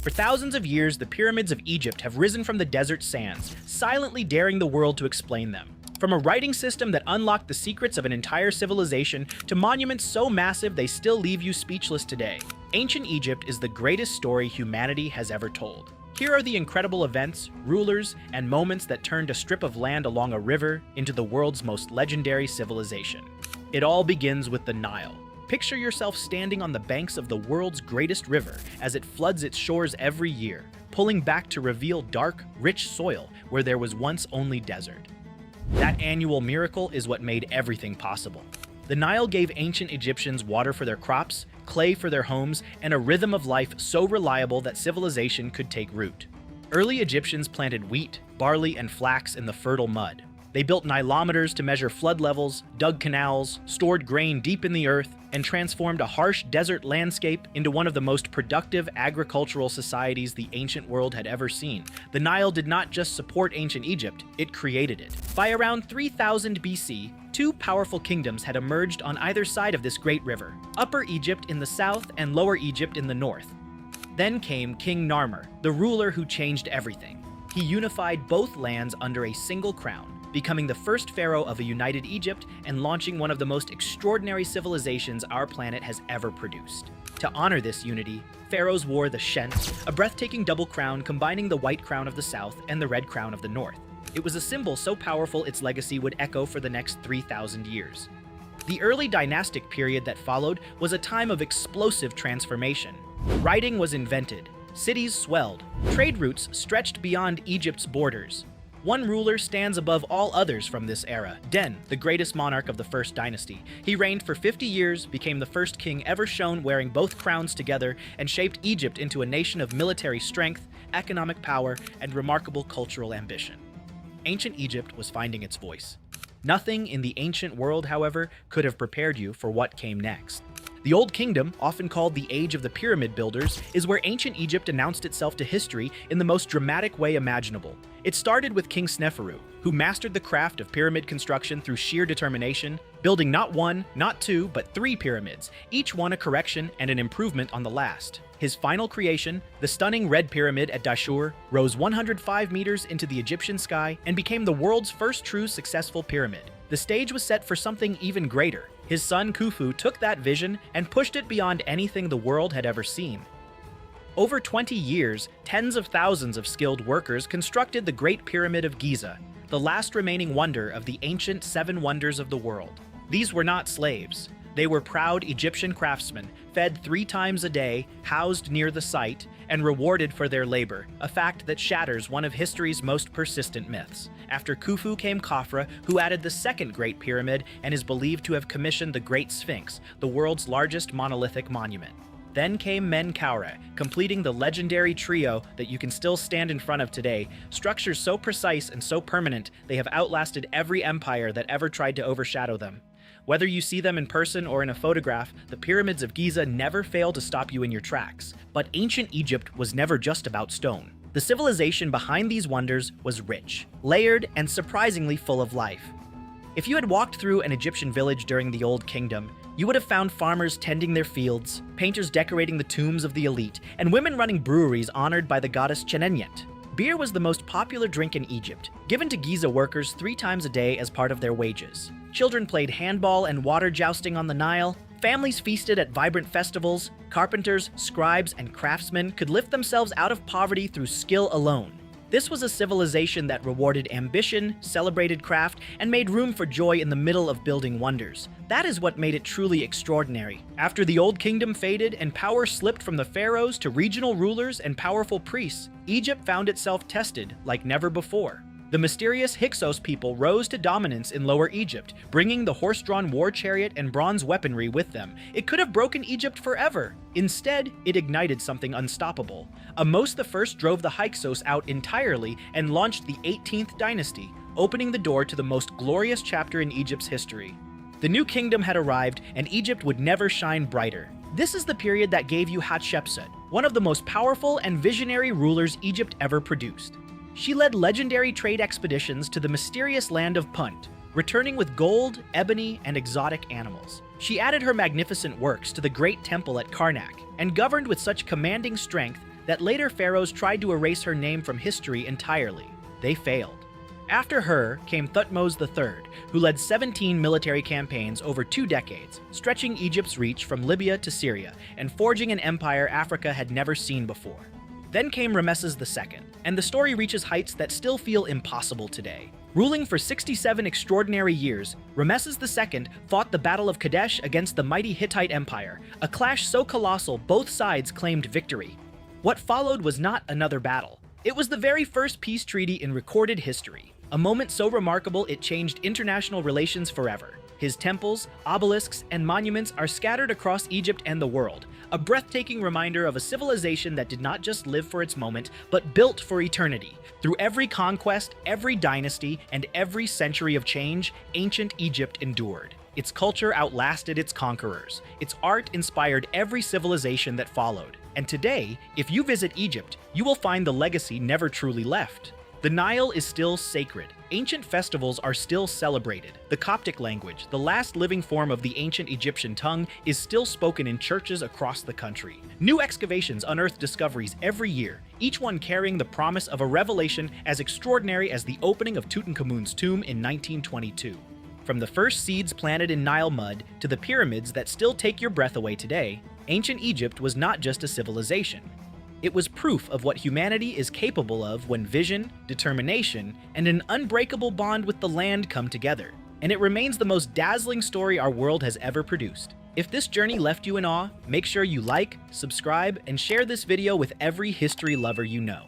For thousands of years, the pyramids of Egypt have risen from the desert sands, silently daring the world to explain them. From a writing system that unlocked the secrets of an entire civilization to monuments so massive they still leave you speechless today, ancient Egypt is the greatest story humanity has ever told. Here are the incredible events, rulers, and moments that turned a strip of land along a river into the world's most legendary civilization. It all begins with the Nile. Picture yourself standing on the banks of the world's greatest river as it floods its shores every year, pulling back to reveal dark, rich soil where there was once only desert. That annual miracle is what made everything possible. The Nile gave ancient Egyptians water for their crops, clay for their homes, and a rhythm of life so reliable that civilization could take root. Early Egyptians planted wheat, barley, and flax in the fertile mud. They built nilometers to measure flood levels, dug canals, stored grain deep in the earth, and transformed a harsh desert landscape into one of the most productive agricultural societies the ancient world had ever seen. The Nile did not just support ancient Egypt, it created it. By around 3000 BC, two powerful kingdoms had emerged on either side of this great river, Upper Egypt in the south and Lower Egypt in the north. Then came King Narmer, the ruler who changed everything. He unified both lands under a single crown, becoming the first pharaoh of a united Egypt and launching one of the most extraordinary civilizations our planet has ever produced. To honor this unity, pharaohs wore the Shent, a breathtaking double crown combining the white crown of the south and the red crown of the north. It was a symbol so powerful its legacy would echo for the next 3,000 years. The early dynastic period that followed was a time of explosive transformation. Writing was invented, cities swelled, trade routes stretched beyond Egypt's borders. One ruler stands above all others from this era, Den, the greatest monarch of the first dynasty. He reigned for 50 years, became the first king ever shown wearing both crowns together, and shaped Egypt into a nation of military strength, economic power, and remarkable cultural ambition. Ancient Egypt was finding its voice. Nothing in the ancient world, however, could have prepared you for what came next. The Old Kingdom, often called the Age of the Pyramid Builders, is where ancient Egypt announced itself to history in the most dramatic way imaginable. It started with King Sneferu, who mastered the craft of pyramid construction through sheer determination, building not one, not two, but 3 pyramids, each one a correction and an improvement on the last. His final creation, the stunning Red Pyramid at Dashur, rose 105 meters into the Egyptian sky and became the world's first true successful pyramid. The stage was set for something even greater. His son Khufu took that vision and pushed it beyond anything the world had ever seen. Over 20 years, tens of thousands of skilled workers constructed the Great Pyramid of Giza, the last remaining wonder of the ancient 7 wonders of the world. These were not slaves. They were proud Egyptian craftsmen, fed 3 times a day, housed near the site, and rewarded for their labor, a fact that shatters one of history's most persistent myths. After Khufu came Khafra, who added the second Great Pyramid and is believed to have commissioned the Great Sphinx, the world's largest monolithic monument. Then came Menkaure, completing the legendary trio that you can still stand in front of today, structures so precise and so permanent they have outlasted every empire that ever tried to overshadow them. Whether you see them in person or in a photograph, the pyramids of Giza never fail to stop you in your tracks. But ancient Egypt was never just about stone. The civilization behind these wonders was rich, layered, and surprisingly full of life. If you had walked through an Egyptian village during the Old Kingdom, you would have found farmers tending their fields, painters decorating the tombs of the elite, and women running breweries honored by the goddess Chenenyet. Beer was the most popular drink in Egypt, given to Giza workers 3 times a day as part of their wages. Children played handball and water jousting on the Nile. Families feasted at vibrant festivals. Carpenters, scribes, and craftsmen could lift themselves out of poverty through skill alone. This was a civilization that rewarded ambition, celebrated craft, and made room for joy in the middle of building wonders. That is what made it truly extraordinary. After the Old Kingdom faded and power slipped from the pharaohs to regional rulers and powerful priests, Egypt found itself tested like never before. The mysterious Hyksos people rose to dominance in Lower Egypt, bringing the horse-drawn war chariot and bronze weaponry with them. It could have broken Egypt forever. Instead, it ignited something unstoppable. Ahmose I drove the Hyksos out entirely and launched the 18th dynasty, opening the door to the most glorious chapter in Egypt's history. The new kingdom had arrived, and Egypt would never shine brighter. This is the period that gave you Hatshepsut, one of the most powerful and visionary rulers Egypt ever produced. She led legendary trade expeditions to the mysterious land of Punt, returning with gold, ebony, and exotic animals. She added her magnificent works to the Great Temple at Karnak, and governed with such commanding strength that later pharaohs tried to erase her name from history entirely. They failed. After her came Thutmose III, who led 17 military campaigns over 2 decades, stretching Egypt's reach from Libya to Syria and forging an empire Africa had never seen before. Then came Ramesses II, and the story reaches heights that still feel impossible today. Ruling for 67 extraordinary years, Ramesses II fought the Battle of Kadesh against the mighty Hittite Empire, a clash so colossal both sides claimed victory. What followed was not another battle. It was the very first peace treaty in recorded history, a moment so remarkable it changed international relations forever. His temples, obelisks, and monuments are scattered across Egypt and the world, a breathtaking reminder of a civilization that did not just live for its moment, but built for eternity. Through every conquest, every dynasty, and every century of change, ancient Egypt endured. Its culture outlasted its conquerors. Its art inspired every civilization that followed. And today, if you visit Egypt, you will find the legacy never truly left. The Nile is still sacred. Ancient festivals are still celebrated. The Coptic language, the last living form of the ancient Egyptian tongue, is still spoken in churches across the country. New excavations unearth discoveries every year, each one carrying the promise of a revelation as extraordinary as the opening of Tutankhamun's tomb in 1922. From the first seeds planted in Nile mud to the pyramids that still take your breath away today, ancient Egypt was not just a civilization. It was proof of what humanity is capable of when vision, determination, and an unbreakable bond with the land come together. And it remains the most dazzling story our world has ever produced. If this journey left you in awe, make sure you like, subscribe, and share this video with every history lover you know.